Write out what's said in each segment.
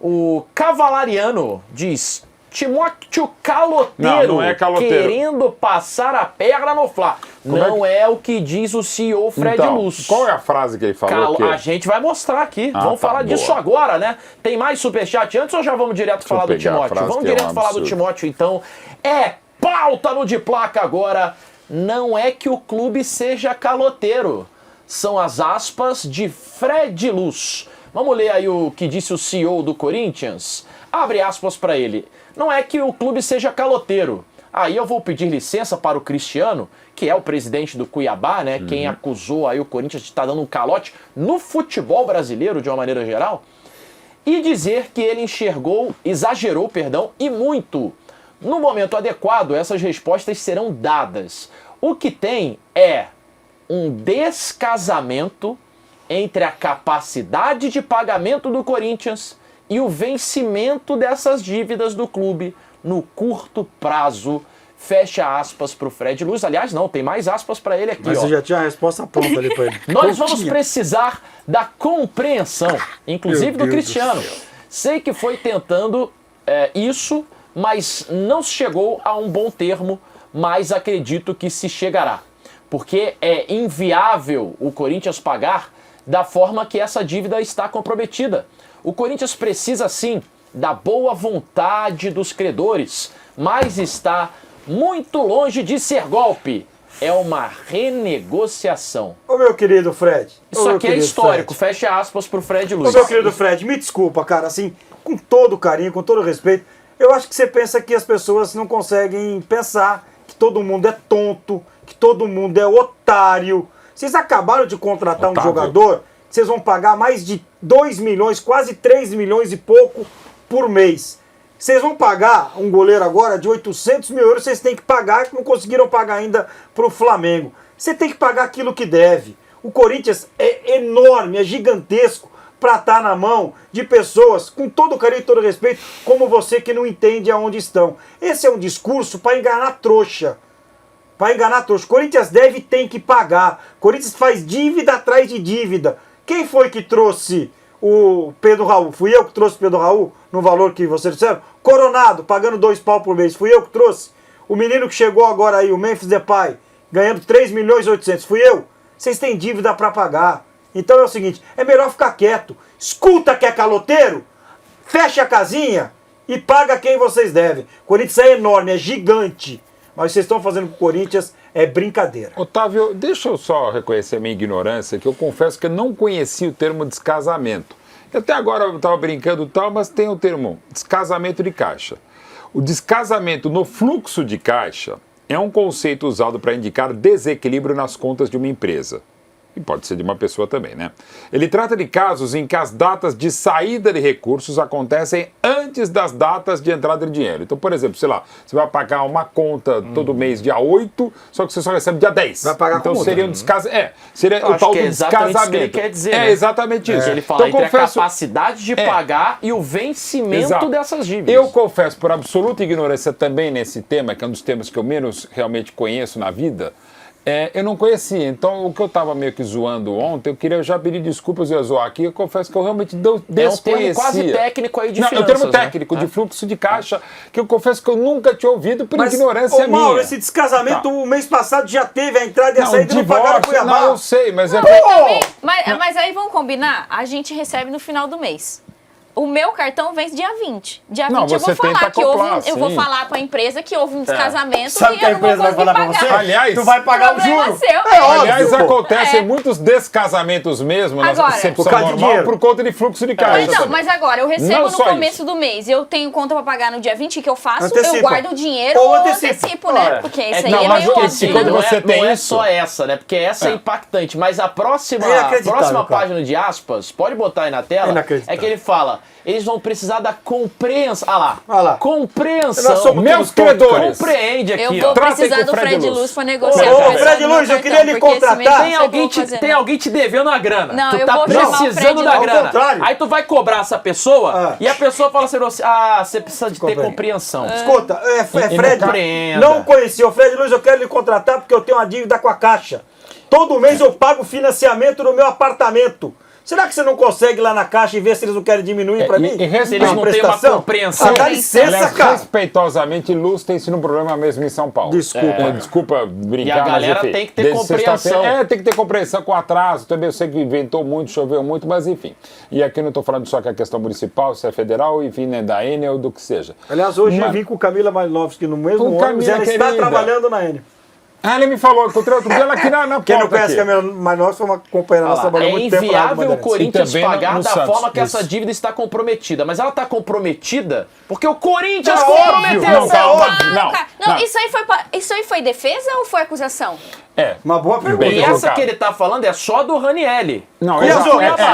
O Cavalariano diz: Timóteo caloteiro, não é caloteiro, querendo passar a perna no Fla. Não é o que diz o CEO Fred Luz. Qual é a frase que ele falou? A gente vai mostrar aqui. Vamos falar disso agora, né? Tem mais superchat antes ou já vamos direto falar do Timóteo? Vamos direto falar do Timóteo, então. É pauta no De Placa agora. Não é que o clube seja caloteiro. São as aspas de Fred Luz. Vamos ler aí o que disse o CEO do Corinthians? Abre aspas para ele. Não é que o clube seja caloteiro. Aí eu vou pedir licença para o Cristiano, que é o presidente do Cuiabá, né? Quem acusou aí o Corinthians de estar dando um calote no futebol brasileiro de uma maneira geral. E dizer que ele exagerou, e muito. No momento adequado, essas respostas serão dadas. O que tem é um descasamento entre a capacidade de pagamento do Corinthians e o vencimento dessas dívidas do clube no curto prazo. Fecha aspas para o Fred Luz. Aliás, não, tem mais aspas para ele aqui. Mas você já tinha a resposta pronta ali para ele. Nós vamos precisar da compreensão, inclusive do Cristiano. Sei que foi tentando isso, mas não se chegou a um bom termo, mas acredito que se chegará. Porque é inviável o Corinthians pagar da forma que essa dívida está comprometida. O Corinthians precisa, sim, da boa vontade dos credores, mas está muito longe de ser golpe. É uma renegociação. Ô meu querido Fred. Isso aqui é histórico. Fred. Fecha aspas pro Fred Luz. Ô meu querido Fred, me desculpa, cara, assim, com todo carinho, com todo respeito, eu acho que você pensa que as pessoas não conseguem pensar que todo mundo é tonto, que todo mundo é otário. Vocês acabaram de contratar um jogador, vocês vão pagar mais de 2 milhões, quase 3 milhões e pouco por mês. Vocês vão pagar um goleiro agora de 800 mil euros, vocês têm que pagar, que não conseguiram pagar ainda para o Flamengo. Você tem que pagar aquilo que deve. O Corinthians é enorme, é gigantesco para estar na mão de pessoas, com todo carinho e todo respeito, como você que não entende aonde estão. Esse é um discurso para enganar trouxa. Para enganar trouxa. Corinthians deve e tem que pagar. Corinthians faz dívida atrás de dívida. Quem foi que trouxe o Pedro Raul? Fui eu que trouxe o Pedro Raul no valor que vocês disseram? Coronado, pagando 2 pau por mês. Fui eu que trouxe. O menino que chegou agora aí, o Memphis Depay, ganhando 3 milhões e 800. Fui eu. Vocês têm dívida para pagar. Então é o seguinte, é melhor ficar quieto. Escuta que é caloteiro, fecha a casinha e paga quem vocês devem. O Corinthians é enorme, é gigante. Mas vocês estão fazendo com o Corinthians é brincadeira. Otávio, deixa eu só reconhecer a minha ignorância, que eu confesso que eu não conhecia o termo descasamento. Até agora eu estava brincando e tal, mas tem o termo descasamento de caixa. O descasamento no fluxo de caixa é um conceito usado para indicar desequilíbrio nas contas de uma empresa. E pode ser de uma pessoa também, né? Ele trata de casos em que as datas de saída de recursos acontecem antes das datas de entrada de dinheiro. Então, por exemplo, sei lá, você vai pagar uma conta todo mês dia 8, só que você só recebe dia 10. Vai pagar então como? Seria um descasamento. Seria o tal do descasamento. Isso que ele quer dizer, né? Exatamente isso. Ele fala então, entre a capacidade de pagar e o vencimento dessas dívidas. Eu confesso, por absoluta ignorância também nesse tema, que é um dos temas que eu menos realmente conheço na vida, eu não conhecia. Então, o que eu estava meio que zoando ontem, eu queria já pedir desculpas e zoar aqui. Eu confesso que eu realmente desconhecia. É um termo quase técnico aí de finanças. É um termo técnico, de fluxo de caixa, que eu confesso que eu nunca tinha ouvido por ignorância minha. Mauro, esse descasamento o mês passado já teve a entrada e a saída, não pagaram o Cuiabá. Não, eu sei, mas Mas aí vamos combinar? A gente recebe no final do mês. O meu cartão vence dia 20. Dia 20 eu vou falar que eu vou falar para a empresa que houve um descasamento. Sabe que a empresa vai falar para você? Aliás, tu vai pagar o juro. Aliás, acontecem muitos descasamentos mesmo na concepção normal por conta de fluxo de caixa. Então, mas agora eu recebo no começo do mês, eu tenho conta para pagar no dia 20, o que eu faço? Eu guardo o dinheiro ou antecipo, né? Porque isso aí é meio óbvio. Não é só essa, né? Porque essa é impactante. Mas a próxima página de aspas, pode botar aí na tela, é que ele fala: eles vão precisar da compreensão. Olha lá. Compreensão. Meus credores. Compreende aqui. Eu vou precisar do Fred Luz para negociar. Ô, Fred Luz, eu queria lhe contratar. Tem alguém te devendo a grana. Não, tu eu tá vou precisando da grana. contrário. Aí tu vai cobrar essa pessoa e a pessoa fala assim: você precisa de ter compreensão. Escuta, Fred, não conhecia o Fred Luz, eu quero lhe contratar porque eu tenho uma dívida com a Caixa. Todo mês eu pago financiamento no meu apartamento. Será que você não consegue ir lá na Caixa e ver se eles não querem diminuir para mim? Se eles não têm uma compreensão. Dá licença, cara. Respeitosamente, ilustrem-se no problema mesmo em São Paulo. Desculpa brincar, e a galera mas enfim, tem que ter compreensão. Tem que ter compreensão com atraso. Também eu sei que ventou muito, choveu muito, mas enfim. E aqui eu não estou falando só que é questão municipal, se é federal, enfim, né, da Enel ou do que seja. Aliás, hoje eu vim com Camila Malinovski no mesmo ônibus e ela está trabalhando na Enel. Ele me falou, encontrei outro dia ela aqui na porta. Quem não conhece a Camila Malinovski foi uma companheira nossa, trabalhou muito tempo. É inviável o Corinthians pagar da Santos, forma que essa dívida está comprometida. Mas ela está comprometida porque o Corinthians comprometeu. Não, isso aí foi defesa ou foi acusação? Uma boa pergunta. E essa que ele tá falando é só do Ranielli. Não,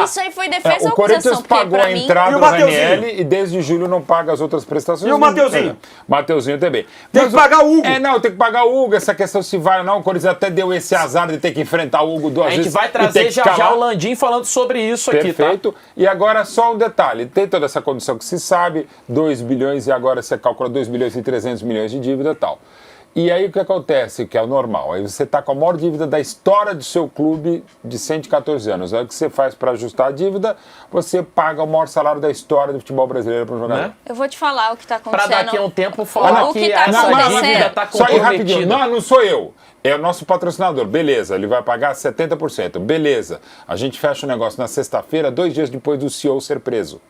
isso aí foi defesa ou acusação? O Corinthians pagou a entrada do Ranielli e desde julho não paga as outras prestações. E o Mateuzinho? Mateuzinho também. Tem que pagar o Hugo. Tem que pagar o Hugo. Essa questão se vai ou não. O Corinthians até deu esse azar de ter que enfrentar o Hugo 2 vezes. A gente vai trazer já o Landim falando sobre isso aqui, tá? Perfeito. E agora só um detalhe. Tem toda essa condição que se sabe, 2 bilhões e agora você calcula 2 bilhões e 300 milhões de dívida e tal. E aí o que acontece, que é o normal, aí você está com a maior dívida da história do seu clube de 114 anos. Aí o que você faz para ajustar a dívida, você paga o maior salário da história do futebol brasileiro para um jogador. Né? Eu vou te falar o que está acontecendo. Para daqui a um tempo falar que tá essa dívida está comprometida. Não sou eu. É o nosso patrocinador. Beleza, ele vai pagar 70%. Beleza. A gente fecha o negócio na sexta-feira, 2 dias depois do CEO ser preso.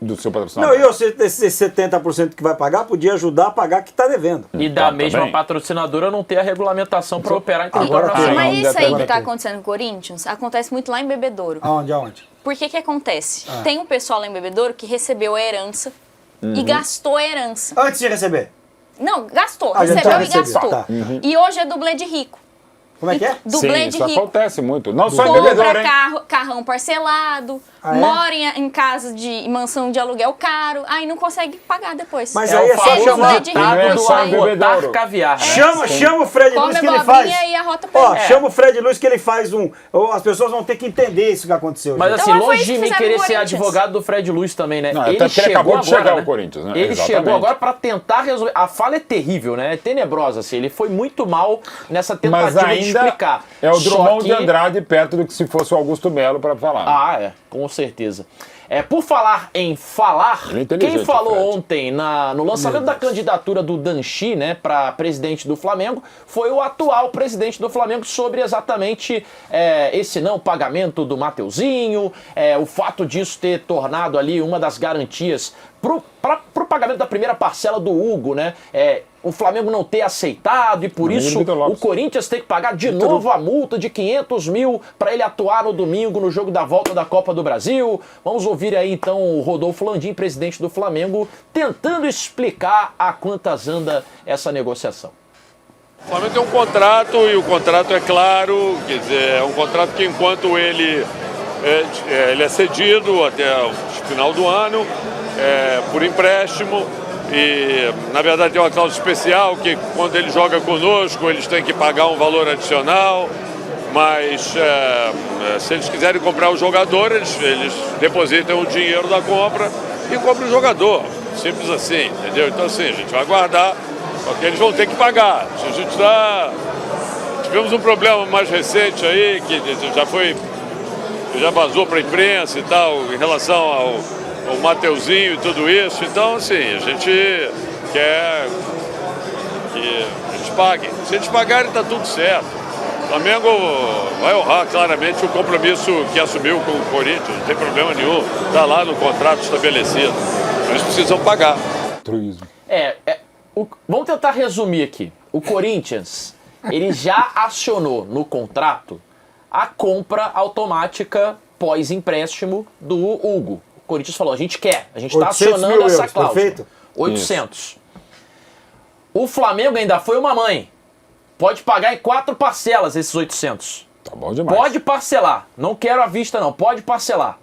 Do seu patrocinador. Não, e esse 70% que vai pagar podia ajudar a pagar que está devendo. E da mesma patrocinadora não ter a regulamentação para operar em território nacional. Mas isso aí que está acontecendo no Corinthians acontece muito lá em Bebedouro. Aonde? Por que acontece? Tem um pessoal lá em Bebedouro que recebeu a herança e gastou a herança. Antes de receber? Não, gastou. Recebeu e gastou. Tá. E hoje é dublê de rico. Como é que é? Dublê de isso rico. acontece muito. Não só em Bebedouro, hein? Carrão parcelado, mora em casa de mansão de aluguel caro, aí não consegue pagar depois. Mas aí é só chamar botar caviar. Chama o Fred Luiz que ele faz. E a rota pra chama o Fred Luiz que ele faz As pessoas vão ter que entender isso que aconteceu. Mas assim, longe de mim querer ser advogado do Fred Luiz também, né? Ele acabou de chegar ao Corinthians, né? Ele chegou agora para tentar resolver. A fala é terrível, né? É tenebrosa, assim. Ele foi muito mal nessa tentativa de explicar. É o Drummond de Andrade perto do que se fosse o Augusto Melo para falar. Com certeza. Por falar em falar, quem falou ontem no lançamento da candidatura do Danchi, né, para presidente do Flamengo, foi o atual presidente do Flamengo sobre exatamente esse não pagamento do Mateuzinho, o fato disso ter tornado ali uma das garantias pro pagamento da primeira parcela do Hugo, né? O Flamengo não ter aceitado e por isso o Corinthians tem que pagar de novo a multa de 500 mil para ele atuar no domingo no jogo da volta da Copa do Brasil. Vamos ouvir aí então o Rodolfo Landim, presidente do Flamengo, tentando explicar a quantas anda essa negociação. O Flamengo tem um contrato e o contrato é claro, quer dizer, é um contrato que enquanto ele é cedido até o final do ano, por empréstimo. E, na verdade, tem uma cláusula especial que, quando ele joga conosco, eles têm que pagar um valor adicional. Mas, se eles quiserem comprar o jogador, eles depositam o dinheiro da compra e compram o jogador. Simples assim, entendeu? Então, assim, a gente vai aguardar, porque eles vão ter que pagar. A gente tivemos um problema mais recente aí, que já vazou para a imprensa e tal, em relação ao Mateuzinho e tudo isso. Então, assim, a gente quer que eles paguem. Se eles pagarem, está tudo certo. O Flamengo vai honrar claramente o compromisso que assumiu com o Corinthians, não tem problema nenhum. Está lá no contrato estabelecido. Eles precisam pagar. Vamos tentar resumir aqui. O Corinthians, ele já acionou no contrato a compra automática pós-empréstimo do Hugo. O Corinthians falou, a gente está acionando essa cláusula. Perfeito. 800. Isso. O Flamengo ainda foi uma mãe. Pode pagar em 4 parcelas esses 800. Tá bom demais. Pode parcelar. Não quero à vista não, pode parcelar.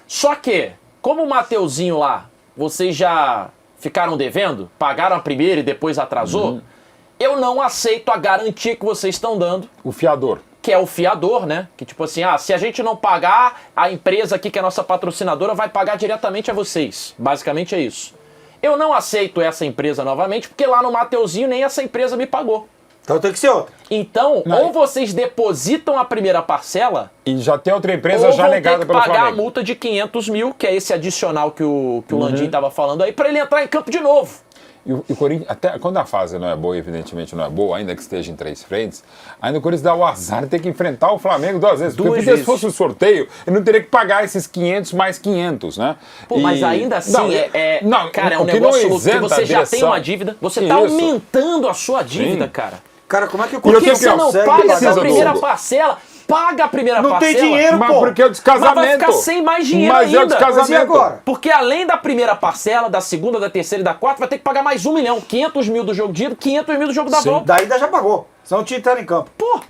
Só que, como o Mateuzinho lá, vocês já ficaram devendo, pagaram a primeira e depois atrasou, eu não aceito a garantia que vocês estão dando. O fiador. Que é o fiador, né? Que tipo assim, se a gente não pagar, a empresa aqui que é a nossa patrocinadora vai pagar diretamente a vocês. Basicamente é isso. Eu não aceito essa empresa novamente, porque lá no Mateuzinho nem essa empresa me pagou. Então tem que ser outra. Então, ou vocês depositam a primeira parcela... E já tem outra empresa já negada pelo Flamengo. Ou vão ter que pagar a multa de 500 mil, que é esse adicional que o Landim estava falando aí, para ele entrar em campo de novo. E o Corinthians, até quando a fase não é boa, evidentemente não é boa, ainda que esteja em 3 frentes, ainda o Corinthians dá o azar de ter que enfrentar o Flamengo 2 vezes. Porque se fosse o sorteio, ele não teria que pagar esses 500 mais 500, né? Pô, mas ainda assim, cara, é um negócio louco, porque você já tem uma dívida, você está aumentando a sua dívida, cara. Cara, como é que o Corinthians você não paga essa primeira parcela? Paga a primeira parcela. Não tem dinheiro, mas porque é o descasamento. Mas vai ficar sem mais dinheiro ainda. É o descasamento. Mas e agora? Porque além da primeira parcela, da segunda, da terceira e da quarta, vai ter que pagar mais 1 milhão. 500 mil do jogo de ida, 500 mil do jogo da volta. Daí já pagou. Senão tinha entrado em campo. Pô.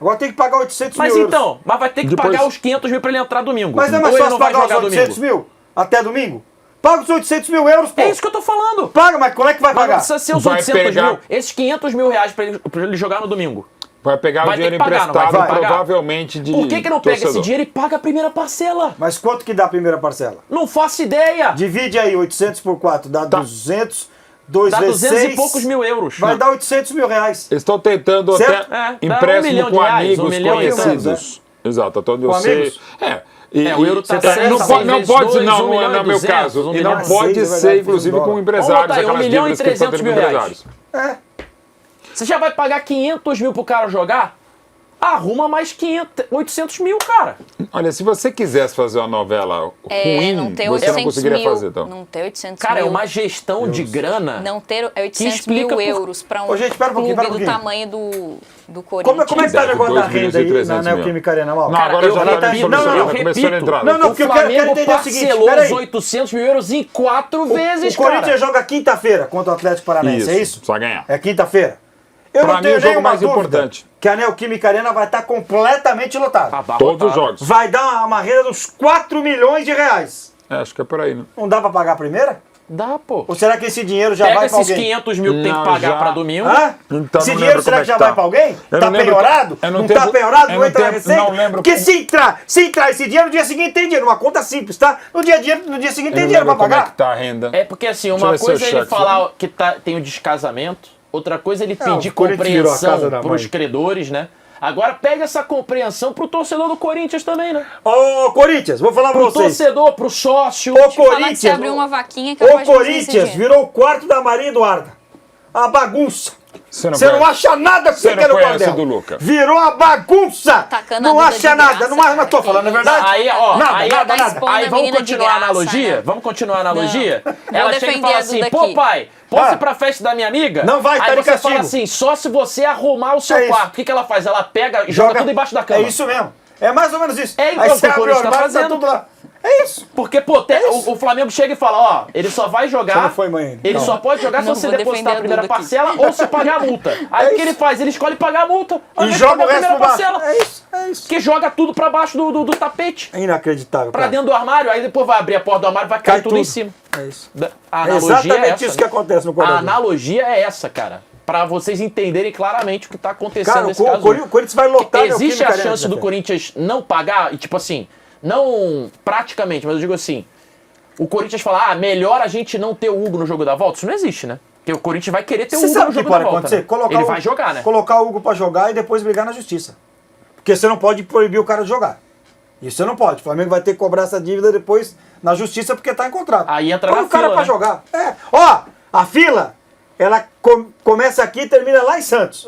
Agora tem que pagar 800 mil Mas euros. então, vai ter que pagar os 500 mil pra ele entrar domingo. Mas não é mais fácil pagar os 800 mil até domingo? Paga os 800 mil euros, pô. É isso que eu tô falando. Paga, mas como é que vai pagar? Não precisa ser os 800 mil. Esses 500 mil reais pra ele jogar no domingo. Vai pegar o dinheiro emprestado, provavelmente, de Por que não pega esse dinheiro e paga a primeira parcela? Mas quanto que dá a primeira parcela? Não faço ideia. Divide aí 800 por 4, dá 200, 2 dá vezes 200 6, e poucos mil euros. Vai dar 800 mil reais. Eles estão tentando certo? até empréstimo com amigos conhecidos. Exato, até onde eu sei. O euro tá não pode, no meu caso, e não pode ser, inclusive, com empresários, aquelas dívidas que estão tendo com empresários. Você já vai pagar 500 mil pro cara jogar? Arruma mais 800 mil, cara. Olha, se você quisesse fazer uma novela ruim, você não conseguiria fazer, então. Não ter 800 cara, mil. é uma gestão de grana. Não ter 800 mil euros para um clube do tamanho do Corinthians. Como é que tá o negócio da renda aí na Neoquímica Arena, Mal? Não, agora já tá começando a entrar. Não, porque eu quero entender o seguinte, parcelou os 800 mil euros em 4 vezes, cara. O Corinthians joga quinta-feira contra o Atlético Paranaense, é isso? Só ganhar. É quinta-feira. Eu não tenho nenhuma dúvida que a Neoquímica Arena vai estar completamente lotada. Todos os jogos. Vai dar uma renda dos 4 milhões de reais. Acho que é por aí, né? Não dá pra pagar a primeira? Dá, pô. Ou será que esse dinheiro já vai pra alguém? Pega esses 500 mil que tem que pagar pra domingo. Então, esse dinheiro será que já vai pra alguém? Tá penhorado? Não tá penhorado? Não entra na receita? Não lembro. Porque se entrar esse dinheiro, no dia seguinte tem dinheiro. Uma conta simples, tá? No dia seguinte tem dinheiro pra pagar. Como é que tá a renda? É porque assim, uma coisa é ele falar que tem o descasamento, outra coisa é ele pedir compreensão pros credores, né? Agora pega essa compreensão pro torcedor do Corinthians também, né? Ô, Corinthians, vou falar pra vocês. Pro torcedor, pro sócio. O Corinthians, você abriu uma vaquinha que o Corinthians virou o quarto da Maria Eduarda. A bagunça. Você não acha nada que você quer no cordel. Do Luca. Virou a bagunça. Não acha nada. Não tô falando a verdade. Aí, ó, nada. Aí vamos continuar a analogia? Né? Vamos continuar a analogia? Ela chega e fala assim, pô pai, posso ir pra festa da minha amiga? Não vai, tá de castigo. Aí você fala assim, só se você arrumar o seu quarto. O que ela faz? Ela pega e joga tudo embaixo da cama. É isso mesmo. É mais ou menos isso. É igual o que o Corinthians tá fazendo. Tudo lá. É isso. Porque, pô, o Flamengo chega e fala, ó, ele só vai jogar. Você não foi, mãe. Ele só pode jogar se você depositar a primeira parcela ou se pagar a multa. Aí o que ele faz? Ele escolhe pagar a multa. E joga o resto pra baixo. É isso. Que joga tudo pra baixo do tapete. É inacreditável. Pra dentro do armário, aí depois vai abrir a porta do armário e vai cair tudo em cima. É isso. A analogia é exatamente isso que acontece no cordel. A analogia é essa, cara. Pra vocês entenderem claramente o que tá acontecendo nesse caso. O Corinthians vai lotar. Existe a chance do Corinthians não pagar, e tipo assim, não praticamente, mas eu digo assim, o Corinthians falar, melhor a gente não ter o Hugo no jogo da volta, isso não existe, né? Porque o Corinthians vai querer ter o Hugo no jogo da volta. Né? Ele vai jogar, né? Colocar o Hugo pra jogar e depois brigar na justiça. Porque você não pode proibir o cara de jogar. Isso você não pode. O Flamengo vai ter que cobrar essa dívida depois na justiça porque tá em contrato. Aí entra na fila, o cara pra jogar. Ó, a fila, ela começa aqui e termina lá em Santos.